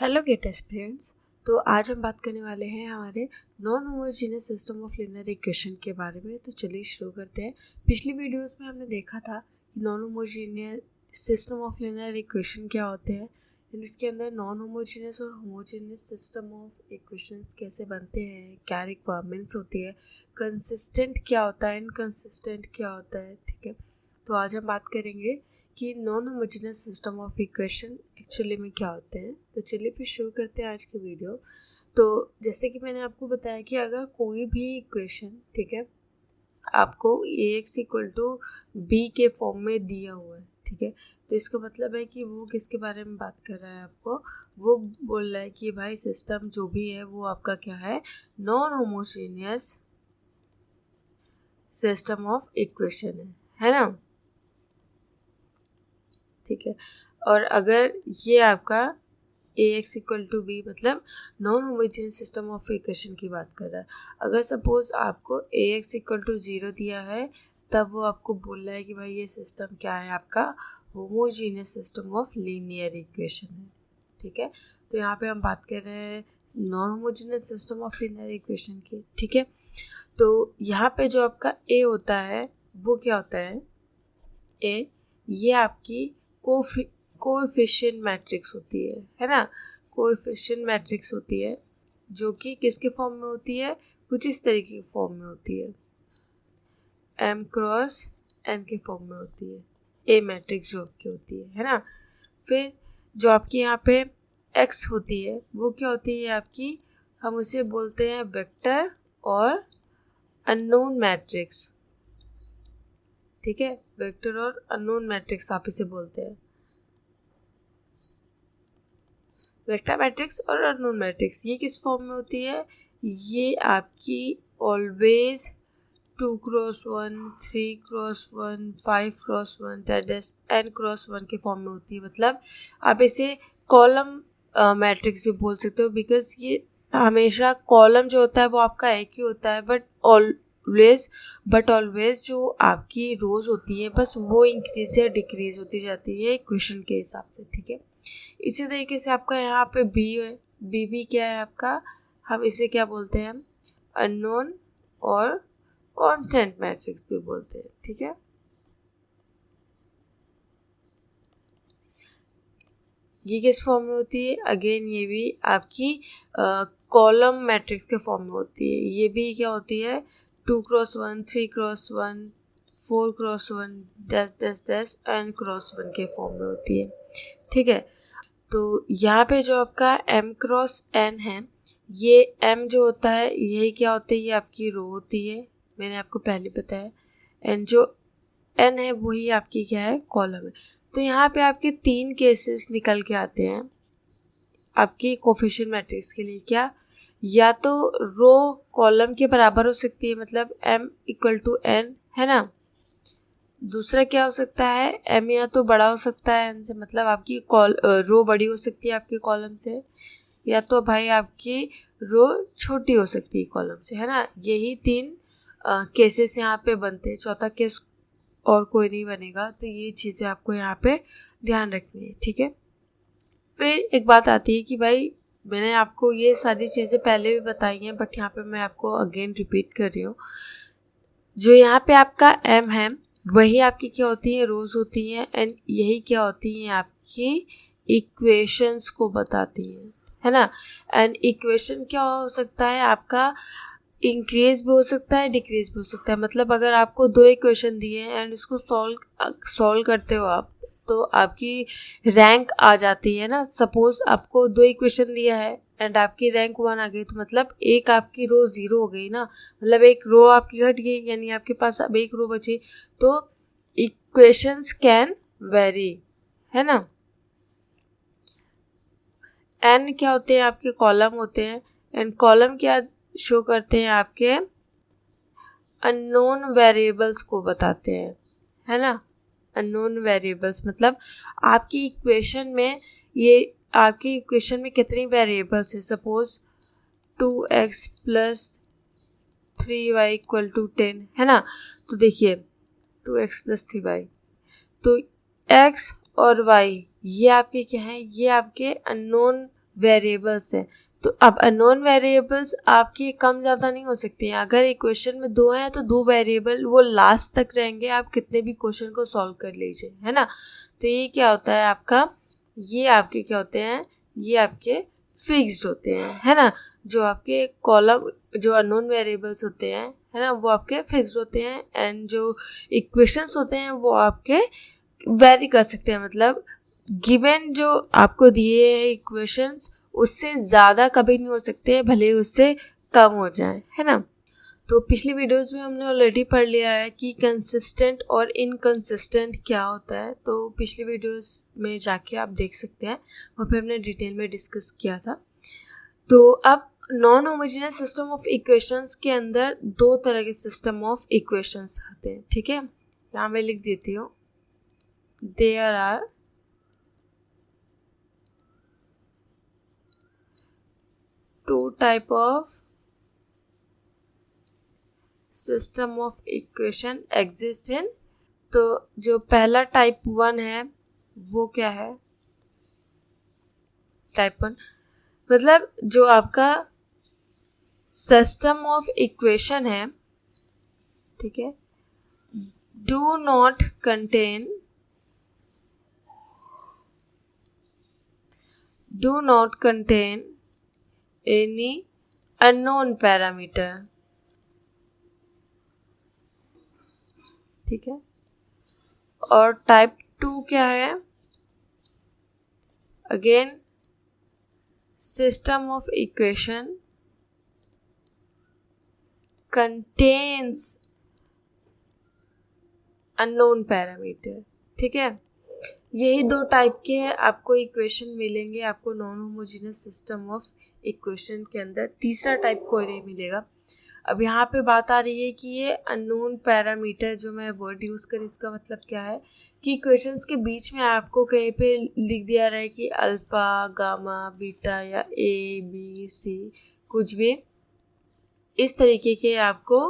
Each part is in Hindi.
Hello gate aspirants. तो आज हम बात करने वाले हैं हमारे non homogeneous system of linear equation के बारे में। तो चलिए शुरू करते हैं। पिछली वीडियोस में हमने देखा था कि non homogeneous system of linear equation क्या होते हैं, इसके अंदर नॉन होमोजीनियस और होमोजीनियस सिस्टम ऑफ इक्वेशंस कैसे बनते हैं, क्या रिक्वायरमेंट्स होती है, कंसिस्टेंट क्या होता है, इनकंसिस्टेंट क्या होता है। ठीक है, तो आज हम बात करेंगे कि non homogeneous system of equation actually में क्या होते हैं। तो चलिए फिर शुरू करते हैं आज की वीडियो। तो जैसे कि मैंने आपको बताया कि अगर कोई भी इक्वेशन, ठीक है, आपको ax इक्वल टू बी के फॉर्म में दिया हुआ है, ठीक है, तो इसका मतलब है कि वो किसके बारे में बात कर रहा है, आपको वो बोल रहा है कि भाई सिस्टम जो भी है वो आपका क्या है, non homogeneous system of equation है ना। ठीक है, और अगर ये आपका ax इक्वल टू बी मतलब non homogeneous system of equation की बात कर रहा है। अगर सपोज आपको ax इक्वल टू 0 दिया है, तब वो आपको बोल रहा है कि भाई ये सिस्टम क्या है, आपका homogeneous system of linear equation है। ठीक है, तो यहाँ पे हम बात कर रहे हैं non homogeneous system of linear equation की। ठीक है, तो यहाँ पे जो आपका a होता है वो क्या होता है, a ये आपकी कोएफिशिएंट मैट्रिक्स होती है ना। कोएफिशिएंट मैट्रिक्स होती है जो कि किसके फॉर्म में होती है, कुछ इस तरीके के फॉर्म में होती है, m क्रॉस n के फॉर्म में होती है, ए मैट्रिक्स जो आपकी होती है ना। फिर जो आपकी यहाँ पे x होती है वो क्या होती है आपकी, हम उसे बोलते हैं वेक्टर और अननोन मैट्रिक्स। ठीक है, वेक्टर और अननोन मैट्रिक्स आप इसे बोलते हैं, वेक्टर मैट्रिक्स और अननोन मैट्रिक्स। ये किस फॉर्म में होती है, ये आपकी always 2x1, 3x1, 5x1 that is n×1 के फॉर्म में होती है। मतलब आप इसे कॉलम मैट्रिक्स भी बोल सकते हो, बिकॉज ये हमेशा कॉलम जो होता है वो आपका एक ही होता है, बट ऑलवेज जो आपकी रोज होती है बस वो इंक्रीज या डिक्रीज होती जाती है इक्वेशन के हिसाब से। ठीक है, इसी तरीके से आपका यहाँ पे बी है, बी भी क्या है आपका, हम इसे क्या बोलते हैं, अननोन और कांस्टेंट मैट्रिक्स भी बोलते हैं। ठीक है, ये किस फॉर्म में होती है, अगेन ये भी आपकी कॉलम मैट्रिक्स के फॉर्म में होती है। ये भी क्या होती है, 2x1, 3x1, 4x1 dash n×1 के फॉर्म में होती है। ठीक है, तो यहाँ पे जो आपका m×n है, ये m जो होता है यही क्या होता है, ये आपकी रो होती है, मैंने आपको पहले बताया। एंड जो n है वही आपकी क्या है, कॉलम है। तो यहाँ पे आपके 3 केसेस निकल के आते हैं आपकी कोफिशिएंट मैट्रिक्स के लिए। क्या, या तो रो कॉलम के बराबर हो सकती है, मतलब m इक्वल टू n है ना। दूसरा क्या हो सकता है, m या तो बड़ा हो सकता है n से, मतलब आपकी रो बड़ी हो सकती है आपके कॉलम से, या तो भाई आपकी रो छोटी हो सकती है कॉलम से, है ना। यही 3 केसेस यहाँ पे बनते हैं, चौथा केस और कोई नहीं बनेगा। तो ये चीज़ें आपको यहाँ पे ध्यान रखनी है। ठीक है, फिर एक बात आती है कि भाई मैंने आपको ये सारी चीज़ें पहले भी बताई हैं, बट यहाँ पे मैं आपको अगेन रिपीट कर रही हूँ। जो यहाँ पे आपका m है वही आपकी क्या होती है, रोज होती हैं, एंड यही क्या होती हैं, आपकी इक्वेशंस को बताती हैं, है ना। एंड इक्वेशन क्या हो सकता है आपका, इंक्रीज भी हो सकता है, डिक्रीज भी हो सकता है। मतलब अगर आपको 2 इक्वेशन दिए हैं एंड उसको सॉल्व करते हो आप, तो आपकी रैंक आ जाती है ना। सपोज आपको 2 इक्वेशन दिया है एंड आपकी रैंक 1 आ गई, तो मतलब एक आपकी रो 0 हो गई ना, मतलब एक रो आपकी घट गई, यानी आपके पास अब एक रो बची। तो इक्वेशंस कैन वेरी, है ना। n क्या होते हैं, आपके कॉलम होते हैं, एंड कॉलम क्या शो करते हैं, आपके अननोन वेरिएबल्स को बताते हैं, है ना। अननोन वेरिएबल्स मतलब आपकी इक्वेशन में, ये आपकी इक्वेशन में कितनी वेरिएबल्स है। सपोज 2x + 3y = 10, है ना। तो देखिए 2x + 3y, तो x और y ये आपके क्या हैं, ये आपके अननोन वेरिएबल्स हैं। तो अब अननोन वेरिएबल्स आपके कम ज़्यादा नहीं हो सकते हैं। अगर इक्वेशन में 2 हैं तो 2 वेरिएबल वो लास्ट तक रहेंगे, आप कितने भी क्वेश्चन को सॉल्व कर लीजिए, है ना। तो ये क्या होता है आपका, ये आपके क्या होते हैं, ये आपके फिक्स्ड होते हैं, है ना। जो आपके कॉलम, जो अननोन वेरिएबल्स होते हैं, है ना, वो आपके फिक्स्ड होते हैं। एंड जो इक्वेशंस होते हैं वो आपके वेरी कर सकते हैं, मतलब गिवन जो आपको दिए हैं इक्वेशंस उससे ज़्यादा कभी नहीं हो सकते, भले उससे कम हो जाए, है ना। तो पिछली वीडियोस में हमने ऑलरेडी पढ़ लिया है कि कंसिस्टेंट और इनकंसिस्टेंट क्या होता है। तो पिछली वीडियोस में जाके आप देख सकते हैं, वहाँ पे हमने डिटेल में डिस्कस किया था। तो अब non homogeneous system of equations के अंदर 2 तरह के सिस्टम ऑफ इक्वेशंस आते हैं, ठीक है। यहाँ मैं लिख देती हूँ, there are two type of system of equation exist in. तो जो पहला टाइप 1 है वो क्या है, टाइप 1 मतलब जो आपका सिस्टम ऑफ इक्वेशन है, ठीक है, do not contain any unknown parameter, ठीक है। और टाइप 2 क्या है, again system of equation contains unknown parameter, ठीक है। यही 2 टाइप के आपको इक्वेशन मिलेंगे आपको non homogeneous system of equation के अंदर। तीसरा टाइप कोई नहीं मिलेगा। अब यहाँ पे बात आ रही है कि ये अननोन पैरामीटर जो मैं वर्ड यूज़ करी उसका मतलब क्या है कि इक्वेशंस के बीच में आपको कहीं पे लिख दिया रहा है कि अल्फ़ा, गामा, बीटा या ए बी सी, कुछ भी इस तरीके के आपको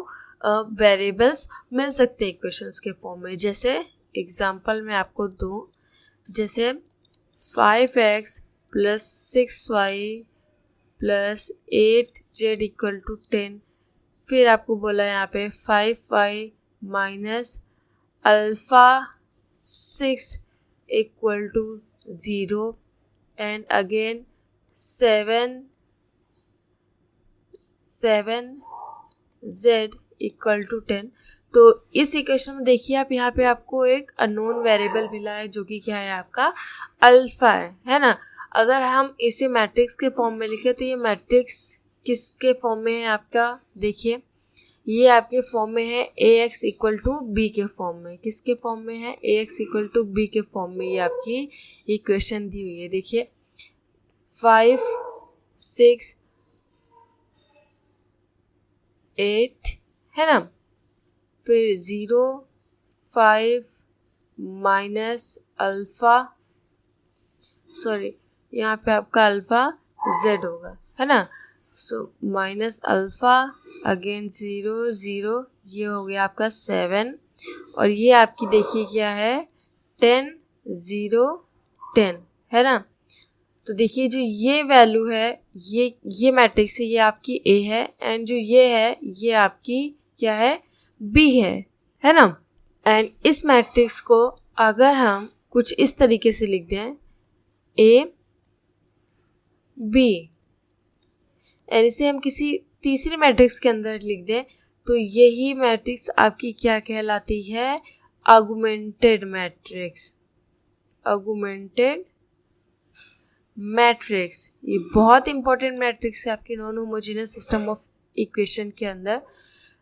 वेरिएबल्स मिल सकते हैं इक्वेशंस के फॉर्म में। जैसे एग्जांपल मैं आपको दूँ, जैसे 5x + 6y + 8z = 10, फिर आपको बोला यहाँ पे 5y - alpha 6 = 0 and again 7z = 10। तो इस इक्वेशन में देखिए आप, यहाँ पे आपको एक अननोन वेरिएबल मिला है जो कि क्या है, आपका अल्फ़ा है ना। अगर हम इसे मैट्रिक्स के फॉर्म में लिखें तो ये मैट्रिक्स किसके फॉर्म में है आपका, देखिए ये आपके फॉर्म में है ax = b के फॉर्म में। किसके फॉर्म में है, ax = b के फॉर्म में ये आपकी इक्वेशन दी हुई है। देखिए 5 6 8 है ना, फिर 0 5 - अल्फ़ा, सॉरी यहाँ पे आपका अल्फ़ा z होगा, है ना। सो माइनस अल्फ़ा अगेन 0 0, ये हो गया आपका 7, और ये आपकी देखिए क्या है 10 0 10, है ना। तो देखिए जो ये वैल्यू है, ये मैट्रिक्स है, ये आपकी A है, एंड जो ये है ये आपकी क्या है, B है ना। एंड इस मैट्रिक्स को अगर हम कुछ इस तरीके से लिख दें A B, एंड इसे हम किसी तीसरी मैट्रिक्स के अंदर लिख दें तो यही मैट्रिक्स आपकी क्या कहलाती है, ऑगमेंटेड मैट्रिक्स। ऑगमेंटेड मैट्रिक्स ये बहुत इंपॉर्टेंट मैट्रिक्स है आपके non homogeneous system of equation के अंदर।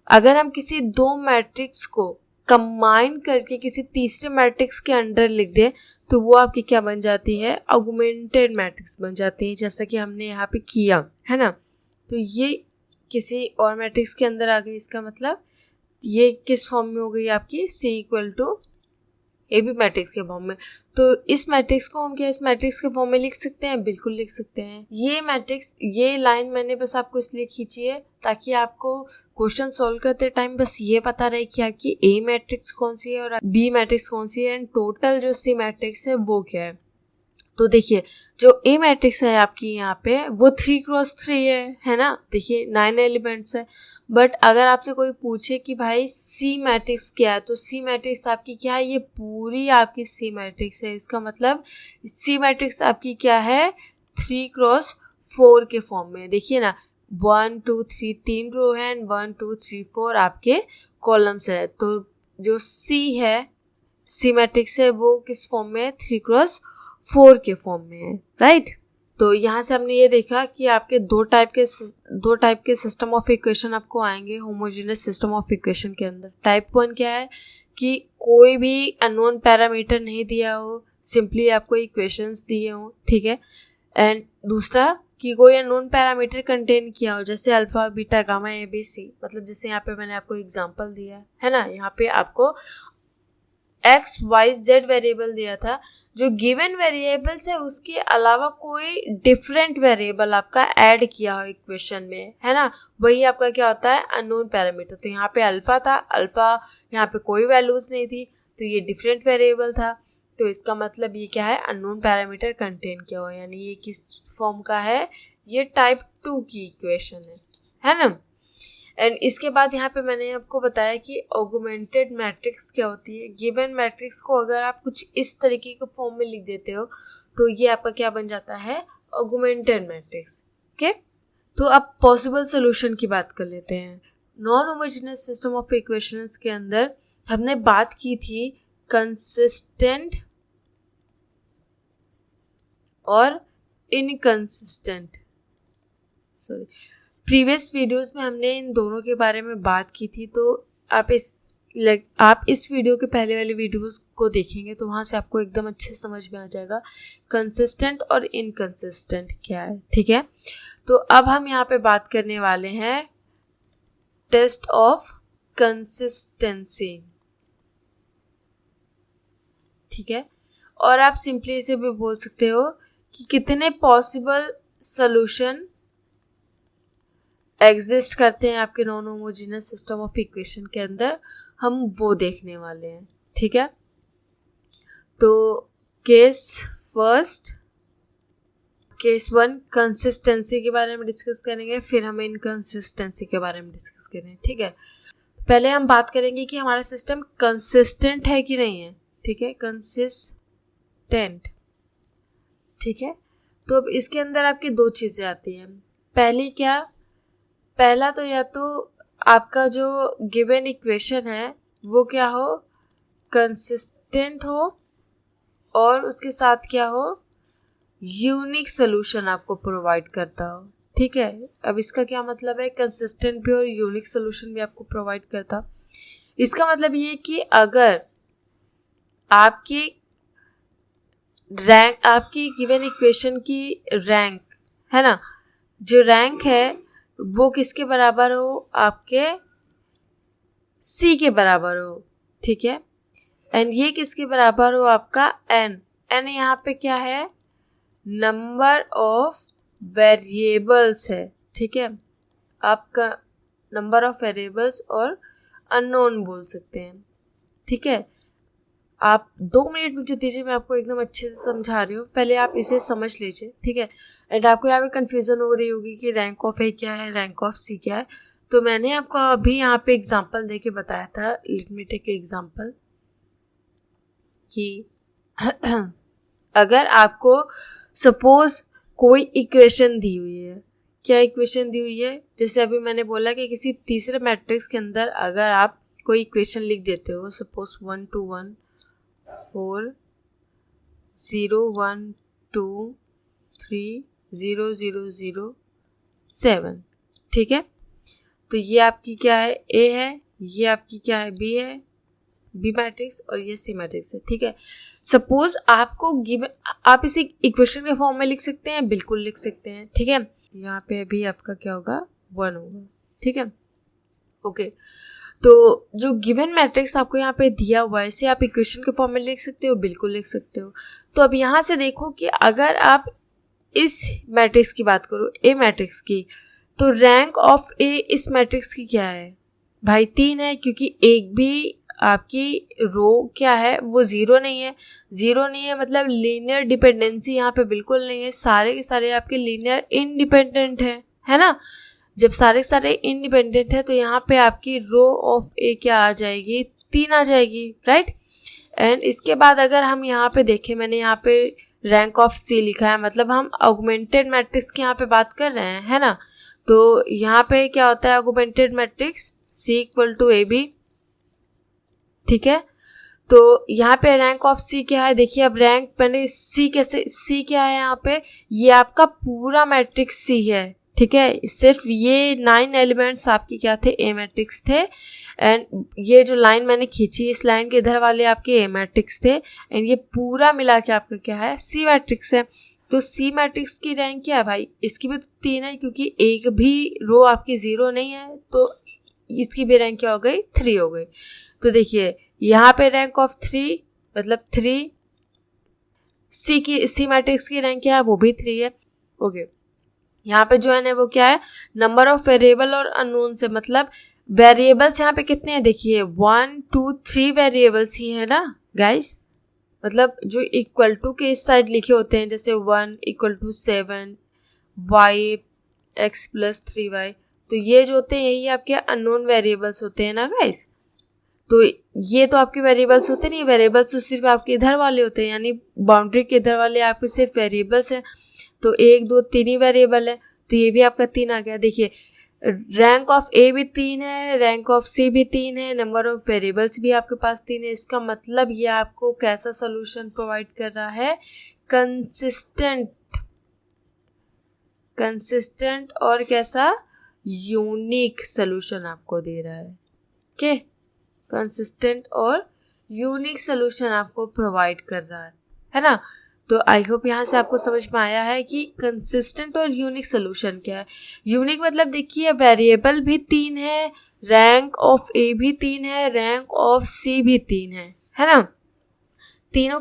अगर हम किसी 2 मैट्रिक्स को कंबाइन करके किसी तीसरे मैट्रिक्स के अंडर लिख दें तो वो आपकी क्या बन जाती है, ऑगमेंटेड मैट्रिक्स बन जाती है, जैसा कि हमने यहाँ पे किया है ना। तो ये किसी और मैट्रिक्स के अंदर आ गई, इसका मतलब ये किस फॉर्म में हो गई आपकी, C = AB मैट्रिक्स के फॉर्म में। तो इस मैट्रिक्स को हम क्या इस मैट्रिक्स के फॉर्म में लिख सकते हैं, बिल्कुल लिख सकते हैं। ये मैट्रिक्स, ये लाइन मैंने बस आपको इसलिए खींची है ताकि आपको क्वेश्चन सॉल्व करते टाइम बस ये पता रहे कि आपकी A मैट्रिक्स कौन सी है और B मैट्रिक्स कौन सी है, एंड टोटल जो C मैट्रिक्स है वो क्या है। तो देखिए जो ए मैट्रिक्स है आपकी यहाँ पे वो 3x3 है ना, देखिए 9 एलिमेंट्स है। बट अगर आपसे कोई पूछे कि भाई सी मैट्रिक्स क्या है, तो सी मैट्रिक्स आपकी क्या है, ये पूरी आपकी सी मैट्रिक्स है। इसका मतलब सी मैट्रिक्स आपकी क्या है, 3x4 के फॉर्म में। देखिए ना 1 2 3 3 रो है एंड 1 2 3 4 आपके कॉलम्स है। तो जो सी है, सी मैट्रिक्स है, वो किस फॉर्म में है, 3x4 के फॉर्म में है, राइट। तो यहाँ से हमने ये देखा कि आपके दो टाइप के सिस्टम ऑफ इक्वेशन आपको आएंगे होमोजेनियस सिस्टम ऑफ इक्वेशन के अंदर। टाइप 1 क्या है कि कोई भी अननोन पैरामीटर नहीं दिया हो, सिंपली आपको इक्वेशंस दिए हो, ठीक है। एंड दूसरा कि कोई अननोन पैरामीटर कंटेन किया हो, जैसे alpha beta gamma A B C. मतलब जैसे यहाँ पे मैंने आपको एग्जांपल दिया है ना, यहाँ पे आपको एक्स वाई जेड वेरिएबल दिया था, जो गिवन वेरिएबल्स है उसके अलावा कोई डिफरेंट वेरिएबल आपका ऐड किया हो इक्वेशन में, है ना, वही आपका क्या होता है, अननोन पैरामीटर। तो यहाँ पे अल्फा था, अल्फा यहाँ पे कोई वैल्यूज नहीं थी, तो ये डिफरेंट वेरिएबल था। तो इसका मतलब ये क्या है, अननोन पैरामीटर कंटेन किया हुआ, यानी ये किस फॉर्म का है, ये टाइप 2 की इक्वेशन है ना। एंड इसके बाद यहाँ पे मैंने आपको बताया कि ऑगमेंटेड मैट्रिक्स क्या होती है। गिवन मैट्रिक्स को अगर आप कुछ इस तरीके के फॉर्म में लिख देते हो तो ये आपका क्या बन जाता है, ऑगमेंटेड मैट्रिक्स। ओके, तो अब पॉसिबल सोल्यूशन की बात कर लेते हैं। Non homogeneous system of equations के अंदर हमने बात की थी कंसिस्टेंट और इनकंसिस्टेंट। सॉरी, प्रीवियस वीडियोस में हमने इन दोनों के बारे में बात की थी। तो आप इस वीडियो के पहले वाले वीडियोस को देखेंगे तो वहाँ से आपको एकदम अच्छे समझ में आ जाएगा कंसिस्टेंट और इनकंसिस्टेंट क्या है, ठीक है। तो अब हम यहाँ पे बात करने वाले हैं टेस्ट ऑफ कंसिस्टेंसी, ठीक है। और आप सिंपली इसे भी बोल सकते हो कि कितने पॉसिबल सोल्यूशन एग्जिस्ट करते हैं आपके non homogeneous system of equation के अंदर, हम वो देखने वाले हैं, ठीक है। तो केस 1 कंसिस्टेंसी के बारे में डिस्कस करेंगे, फिर हम इनकंसिस्टेंसी के बारे में डिस्कस करेंगे, ठीक है। पहले हम बात करेंगे कि हमारा सिस्टम कंसिस्टेंट है कि नहीं है, ठीक है, कंसिस्टेंट, ठीक है। तो अब इसके अंदर आपकी दो चीज़ें आती हैं। पहला तो या तो आपका जो गिवन इक्वेशन है वो क्या हो, कंसिस्टेंट हो, और उसके साथ क्या हो, यूनिक सोल्यूशन आपको प्रोवाइड करता हो, ठीक है। अब इसका क्या मतलब है, कंसिस्टेंट भी और यूनिक सोल्यूशन भी आपको प्रोवाइड करता। इसका मतलब ये कि अगर आपकी गिवन इक्वेशन की रैंक है ना, जो रैंक है वो किसके बराबर हो, आपके सी के बराबर हो, ठीक है। एंड ये किसके बराबर हो, आपका एन यहाँ पे क्या है, नंबर ऑफ वेरिएबल्स है, ठीक है। आपका नंबर ऑफ वेरिएबल्स और अननोन बोल सकते हैं, ठीक है। आप 2 मिनट मुझे दीजिए, मैं आपको एकदम अच्छे से समझा रही हूँ, पहले आप इसे समझ लीजिए, ठीक है। एंड आपको यहाँ पे कन्फ्यूज़न हो रही होगी कि रैंक ऑफ ए क्या है, रैंक ऑफ सी क्या है। तो मैंने आपको अभी यहाँ पे एग्जांपल देके बताया था, लेट मी टेक एग्जांपल, कि अगर आपको सपोज कोई इक्वेशन दी हुई है, क्या इक्वेशन दी हुई है, जैसे अभी मैंने बोला कि किसी तीसरे मैट्रिक्स के अंदर अगर आप कोई इक्वेशन लिख देते हो, सपोज 1 2 1 4 0 1 2 3 0 0 0 7, ठीक है। तो ये आपकी क्या है, ए है, ये आपकी क्या है, बी है, बी मैट्रिक्स, और ये सी मैट्रिक्स है, ठीक है। सपोज आपको गिवन, आप इसे इक्वेशन के फॉर्म में लिख सकते हैं, बिल्कुल लिख सकते हैं, ठीक है। यहाँ पे अभी आपका क्या होगा, 1 होगा, ठीक है, ओके। तो जो गिवन मैट्रिक्स आपको यहाँ पे दिया हुआ है, इसे आप इक्वेशन के फॉर्म में लिख सकते हो, बिल्कुल लिख सकते हो। तो अब यहाँ से देखो कि अगर आप इस मैट्रिक्स की बात करो, ए मैट्रिक्स की, तो रैंक ऑफ ए इस मैट्रिक्स की क्या है भाई, 3 है, क्योंकि एक भी आपकी रो क्या है वो ज़ीरो नहीं है। ज़ीरो नहीं है मतलब लीनियर डिपेंडेंसी यहाँ पे बिल्कुल नहीं है, सारे के सारे आपके लीनियर इंडिपेंडेंट है ना। जब सारे के सारे इंडिपेंडेंट है तो यहाँ पे आपकी रो ऑफ ए क्या आ जाएगी, 3 आ जाएगी, राइट। एंड इसके बाद अगर हम यहाँ पे देखें, मैंने यहाँ पे रैंक ऑफ सी लिखा है, मतलब हम ऑगमेंटेड मैट्रिक्स की यहाँ पे बात कर रहे हैं, है ना। तो यहाँ पे क्या होता है augmented matrix, C equal to A B, ठीक है। तो यहाँ पे रैंक ऑफ सी क्या है, देखिए अब रैंक मैंने सी कैसे, सी क्या है यहाँ पे, ये आपका पूरा मैट्रिक्स सी है, ठीक है। सिर्फ ये 9 एलिमेंट्स आपके क्या थे, ए मैट्रिक्स थे। एंड ये जो लाइन मैंने खींची, इस लाइन के इधर वाले आपके ए मैट्रिक्स थे, एंड ये पूरा मिला के आपका क्या है, सी मैट्रिक्स है। तो सी मैट्रिक्स की रैंक क्या है भाई, इसकी भी तो 3 है, क्योंकि एक भी रो आपकी 0 नहीं है, तो इसकी भी रैंक क्या हो गई, 3 हो गई। तो देखिए यहाँ पे रैंक ऑफ 3 मतलब 3, सी मैट्रिक्स की रैंक क्या है, वो भी 3 है, ओके। यहाँ पे जो है ना वो क्या है, नंबर ऑफ वेरिएबल और अननोन से, मतलब वेरिएबल्स यहाँ पे कितने हैं, देखिए 1 2 3 वेरिएबल्स ही है ना गाइस। मतलब जो इक्वल टू के इस साइड लिखे होते हैं, जैसे 1 equal to 7 y x plus 3y, तो ये जो होते हैं यही आपके अननोन वेरिएबल्स होते हैं ना गाइस। तो ये तो आपके वेरिएबल्स होते नहीं, वेरिएबल्स तो सिर्फ आपके इधर वाले होते हैं, यानी बाउंड्री के इधर वाले आपके सिर्फ वेरिएबल्स हैं। तो 1 2 3 ही वेरिएबल है, तो ये भी आपका 3 आ गया। देखिए रैंक ऑफ ए भी 3 है, रैंक ऑफ सी भी 3 है, नंबर ऑफ वेरिएबल्स भी आपके पास 3 है। इसका मतलब ये आपको कैसा सोल्यूशन प्रोवाइड कर रहा है, कंसिस्टेंट और कैसा, यूनिक सोल्यूशन आपको दे रहा है, ओके। कंसिस्टेंट और यूनिक सोल्यूशन आपको प्रोवाइड कर रहा है ना। तो आई होप यहाँ से आपको समझ में आया है कि कंसिस्टेंट और यूनिक सोल्यूशन क्या है। यूनिक मतलब देखिए वेरिएबल भी 3 है, रैंक ऑफ ए भी 3 है, रैंक ऑफ सी भी 3 है ना। तीनों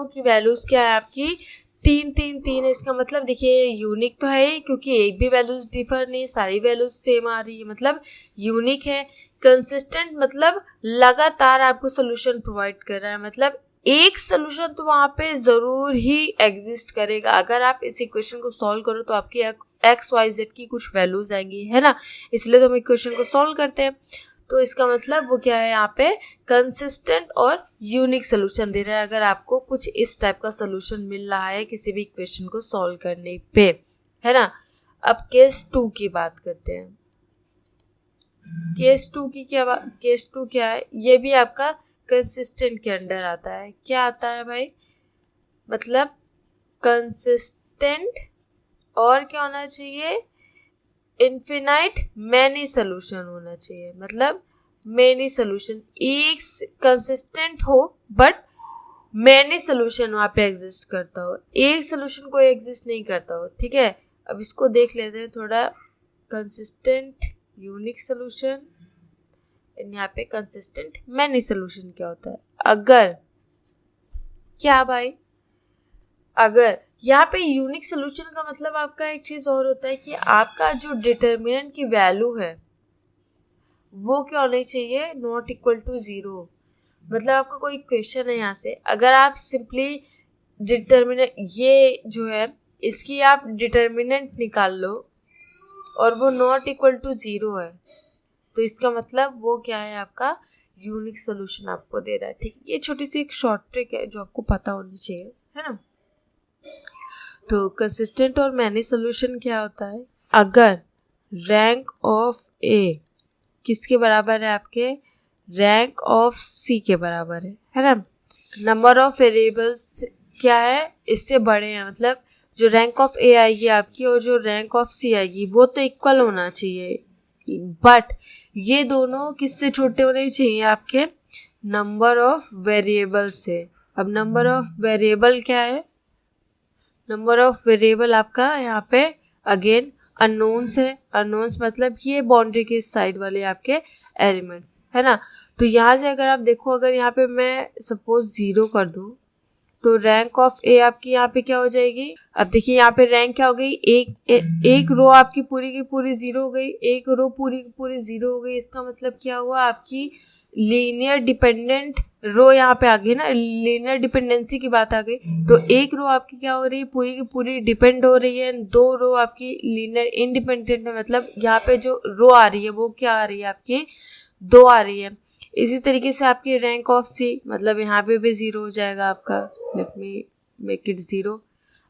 की वैल्यूज क्या है आपकी, 3 है। इसका मतलब देखिए यूनिक तो है ही, क्योंकि एक भी वैल्यूज डिफर नहीं, सारी वैल्यूज सेम आ रही है, मतलब यूनिक है। कंसिस्टेंट मतलब लगातार आपको सोल्यूशन प्रोवाइड कर रहा है, मतलब एक सोल्यूशन तो वहाँ पे ज़रूर ही एग्जिस्ट करेगा। अगर आप इस इक्वेशन को सॉल्व करो तो आपकी एक्स वाई जेड की कुछ वैल्यूज आएंगी, है ना, इसलिए तो हम इक्वेशन को सॉल्व करते हैं। तो इसका मतलब वो क्या है, यहाँ पे कंसिस्टेंट और यूनिक सोल्यूशन दे रहा है, अगर आपको कुछ इस टाइप का सोल्यूशन मिल रहा है किसी भी इक्वेशन को सॉल्व करने पे, है ना। अब केस 2 की बात करते हैं। केस 2 क्या है, ये भी आपका कंसिस्टेंट के अंडर आता है। क्या आता है भाई, मतलब कंसिस्टेंट और क्या होना चाहिए, इनफिनाइट मैनी सोल्यूशन होना चाहिए। मतलब मैनी सोल्यूशन, एक कंसिस्टेंट हो बट मैनी सोल्यूशन वहाँ पे एग्जिस्ट करता हो, एक सोल्यूशन कोई एग्जिस्ट नहीं करता हो, ठीक है। अब इसको देख लेते हैं थोड़ा, कंसिस्टेंट यूनिक सोल्यूशन, यहाँ पे कंसिस्टेंट मैनी सोल्यूशन क्या होता है। अगर क्या भाई, अगर यहाँ पे यूनिक सोल्यूशन का मतलब आपका एक चीज और होता है कि आपका जो डिटर्मिनेंट की वैल्यू है वो क्या होनी चाहिए, नॉट इक्वल टू 0। मतलब आपका कोई क्वेश्चन है यहाँ से, अगर आप सिंपली डिटर्मिनेंट, ये जो है इसकी आप डिटर्मिनेंट निकाल लो और वो नॉट इक्वल टू 0 है, तो इसका मतलब वो क्या है, आपका यूनिक सोल्यूशन आपको दे रहा है, ठीक। ये छोटी सी एक शॉर्ट ट्रिक है जो आपको पता होनी चाहिए, है ना। तो कंसिस्टेंट और मैनी सोल्यूशन क्या होता है, अगर रैंक ऑफ ए किसके बराबर है, आपके रैंक ऑफ सी के बराबर है ना। नंबर ऑफ वेरिएबल्स क्या है, इससे बड़े हैं, मतलब जो रैंक ऑफ ए आएगी आपकी और जो रैंक ऑफ सी आएगी वो तो इक्वल होना चाहिए, बट ये दोनों किससे छोटे होने चाहिए, आपके नंबर ऑफ वेरिएबल से। अब नंबर ऑफ वेरिएबल क्या है, नंबर ऑफ वेरिएबल आपका यहाँ पे अगेन अननोन्स है। अननोन्स मतलब ये बाउंड्री के साइड वाले आपके एलिमेंट्स, है ना। तो यहाँ से अगर आप देखो, अगर यहाँ पे मैं सपोज 0 कर दूँ तो रैंक ऑफ ए आपकी यहाँ पे क्या हो जाएगी। अब देखिए यहाँ पे रैंक क्या हो गई, एक रो आपकी पूरी की पूरी 0 हो गई, एक रो पूरी की पूरी 0 हो गई। इसका मतलब क्या हुआ, आपकी लीनियर डिपेंडेंट रो यहाँ पे आ गई ना, लीनियर डिपेंडेंसी की बात आ गई। तो एक रो आपकी क्या हो रही है, पूरी की पूरी डिपेंड हो रही है, दो रो आपकी लीनियर इंडिपेंडेंट है, मतलब यहाँ पे जो रो आ रही है वो क्या आ रही है आपकी, दो आ रही है। इसी तरीके से आपकी रैंक ऑफ सी, मतलब यहाँ पे भी जीरो हो जाएगा आपका, let me make it zero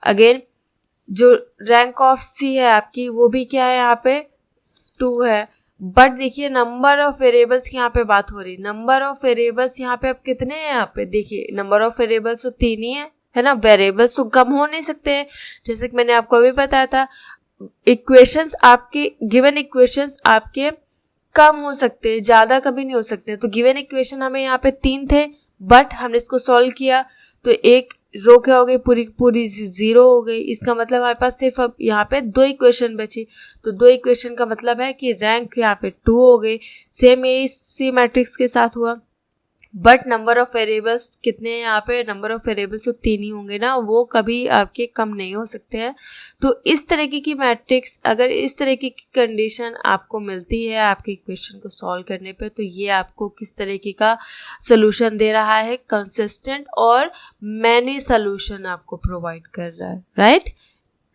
again. जो रैंक ऑफ सी है आपकी वो भी क्या है यहाँ पे 2 है। बट देखिए नंबर ऑफ वेरिएबल्स की यहाँ पे बात हो रही है, नंबर ऑफ वेरिएबल्स यहाँ पे अब कितने हैं, यहाँ पे देखिए नंबर ऑफ वेरिएबल्स तो 3 ही है ना, वेरिएबल्स तो कम हो नहीं सकते हैं। जैसे कि मैंने आपको अभी बताया था, इक्वेशंस आपके गिवन इक्वेशंस आपके कम हो सकते हैं, ज्यादा कभी नहीं हो सकते। तो गिवन इक्वेशन हमें यहाँ पे 3 थे, बट हमने इसको सॉल्व किया तो एक रो क्या हो गई, पूरी पूरी जीरो हो गई। इसका मतलब हमारे पास सिर्फ अब यहाँ पे 2 इक्वेशन बची। तो 2 इक्वेशन का मतलब है कि रैंक यहाँ पे 2 हो गई। सेम यही सी मैट्रिक्स के साथ हुआ, बट नंबर ऑफ वेरिएबल्स कितने हैं यहाँ पे, नंबर ऑफ वेरिएबल्स तो 3 ही होंगे ना, वो कभी आपके कम नहीं हो सकते हैं। तो इस तरीके की मैट्रिक्स, अगर इस तरीके की कंडीशन आपको मिलती है आपके इक्वेशन को सॉल्व करने पे, तो ये आपको किस तरीके का सोल्यूशन दे रहा है, कंसिस्टेंट और मैनी सोल्यूशन आपको प्रोवाइड कर रहा है, राइट,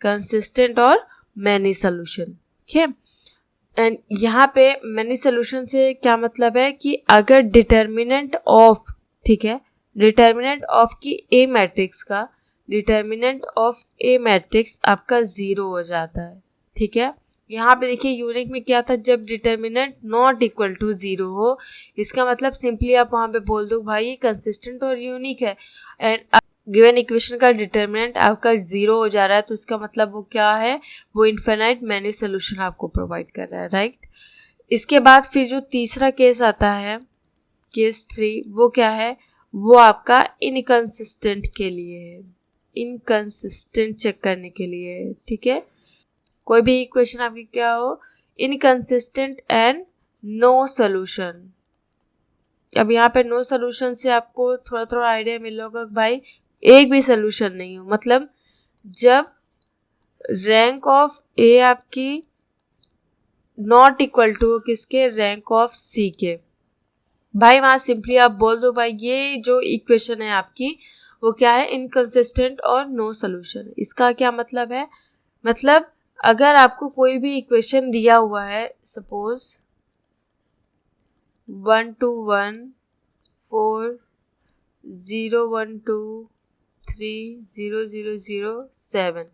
कंसिस्टेंट और मैनी सोल्यूशन। ठीक है, एंड यहाँ पे मैनी सोल्यूशन से क्या मतलब है कि अगर डिटर्मिनेंट ऑफ, ठीक है, डिटर्मिनेंट ऑफ की ए मैट्रिक्स का, डिटर्मिनेंट ऑफ ए मैट्रिक्स आपका 0 हो जाता है। ठीक है, यहाँ पे देखिए यूनिक में क्या था, जब डिटर्मिनेंट नॉट इक्वल टू 0 हो, इसका मतलब सिंपली आप वहाँ पे बोल दो भाई ये कंसिस्टेंट और यूनिक है। एंड गिवन इक्वेशन का डिटर्मिनेंट आपका 0 हो जा रहा है, तो इसका मतलब वो क्या है, वो इनफिनाइट मैनी सोल्यूशन आपको प्रोवाइड कर रहा है, राइट। इसके बाद फिर जो तीसरा केस आता है, केस 3, वो क्या है, वो आपका इनकंसिस्टेंट के लिए है, इनकंसिस्टेंट चेक करने के लिए है। ठीक है, कोई भी इक्वेशन आपकी क्या हो, इनकंसिस्टेंट एंड नो सोल्यूशन। अब यहाँ पे नो सोल्यूशन से आपको थोड़ा थोड़ा आइडिया मिल होगा भाई एक भी सोल्यूशन नहीं हो, मतलब जब रैंक ऑफ ए आपकी नॉट इक्वल टू किसके, रैंक ऑफ सी के, भाई वहां सिंपली आप बोल दो भाई ये जो इक्वेशन है आपकी वो क्या है, इनकंसिस्टेंट और नो सोल्यूशन। इसका क्या मतलब है, मतलब अगर आपको कोई भी इक्वेशन दिया हुआ है, सपोज 1 2 1 4 0 1 2 3 0 0 0 7,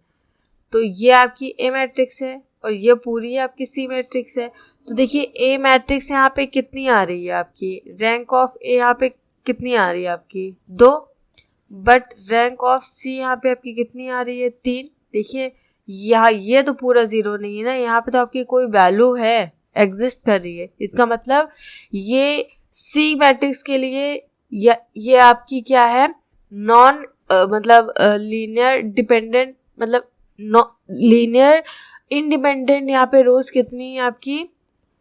तो ये आपकी ए मैट्रिक्स है और ये पूरी आपकी सी मैट्रिक्स है। तो देखिए ए मैट्रिक्स यहाँ पे कितनी आ रही है आपकी, रैंक ऑफ ए यहाँ पे कितनी आ रही है आपकी 2, बट रैंक ऑफ सी यहाँ पे आपकी कितनी आ रही है 3। देखिए यहाँ ये तो पूरा 0 नहीं है ना, यहाँ पे तो आपकी कोई वैल्यू है, एग्जिस्ट कर रही है। इसका मतलब ये सी मैट्रिक्स के लिए ये आपकी क्या है, नॉन मतलब लीनियर डिपेंडेंट, मतलब लीनियर इंडिपेंडेंट। यहाँ पे रोज कितनी है आपकी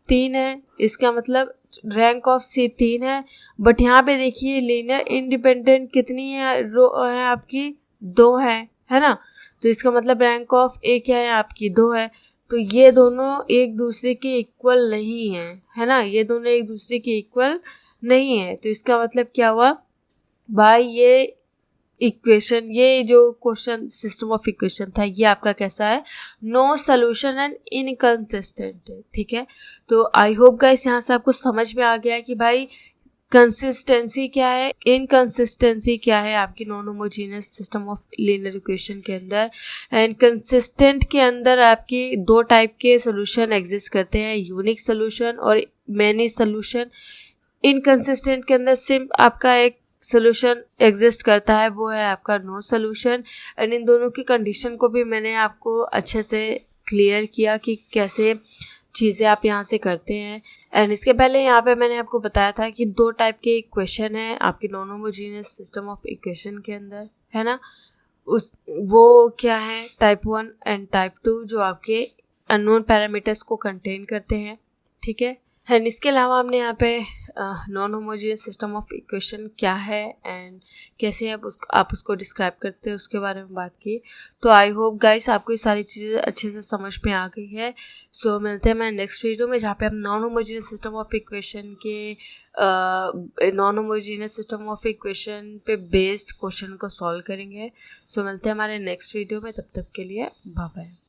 3 है, इसका मतलब रैंक ऑफ सी 3 है। बट यहाँ पे देखिए लीनियर इंडिपेंडेंट कितनी है, रो है आपकी 2 है ना, तो इसका मतलब रैंक ऑफ ए क्या है आपकी 2 है। तो ये दोनों एक दूसरे के इक्वल नहीं है ना, ये दोनों एक दूसरे के इक्वल नहीं है। तो इसका मतलब क्या हुआ भाई, ये इक्वेशन, ये जो क्वेश्चन सिस्टम ऑफ इक्वेशन था ये आपका कैसा है, नो सोल्यूशन एंड इनकंसिस्टेंट है। ठीक है, तो आई होप गाइस यहाँ से आपको समझ में आ गया है कि भाई कंसिस्टेंसी क्या है, इनकंसिस्टेंसी क्या है आपकी non homogeneous system of linear equation के अंदर। एंड कंसिस्टेंट के अंदर आपकी 2 टाइप के सोल्यूशन एग्जिस्ट करते हैं, यूनिक सोल्यूशन और मैनी सोल्यूशन। इनकंसिस्टेंट के अंदर सिर्फ आपका एक सोल्यूशन एग्जिस्ट करता है, वो है आपका नो सोल्यूशन। एंड इन दोनों की कंडीशन को भी मैंने आपको अच्छे से क्लियर किया कि कैसे चीज़ें आप यहाँ से करते हैं। एंड इसके पहले यहाँ पे मैंने आपको बताया था कि 2 टाइप के इक्वेशन है आपके non homogeneous system of equation के अंदर, है ना। वो क्या है, टाइप 1 एंड टाइप 2, जो आपके अननोन पैरामीटर्स को कंटेन करते हैं। ठीक है, एंड इसके अलावा हमने यहाँ पे non homogeneous system of equation क्या है एंड कैसे आप उसको डिस्क्राइब करते हैं उसके बारे में बात की। तो आई होप गाइस आपको ये सारी चीज़ें अच्छे से समझ में आ गई है। सो मिलते हैं मैं नेक्स्ट वीडियो में, जहाँ पे हम non homogeneous system of equation के non homogeneous system of equation पे बेस्ड क्वेश्चन को सॉल्व करेंगे। सो मिलते हैं हमारे नेक्स्ट वीडियो में, तब तक के लिए बाय बाय।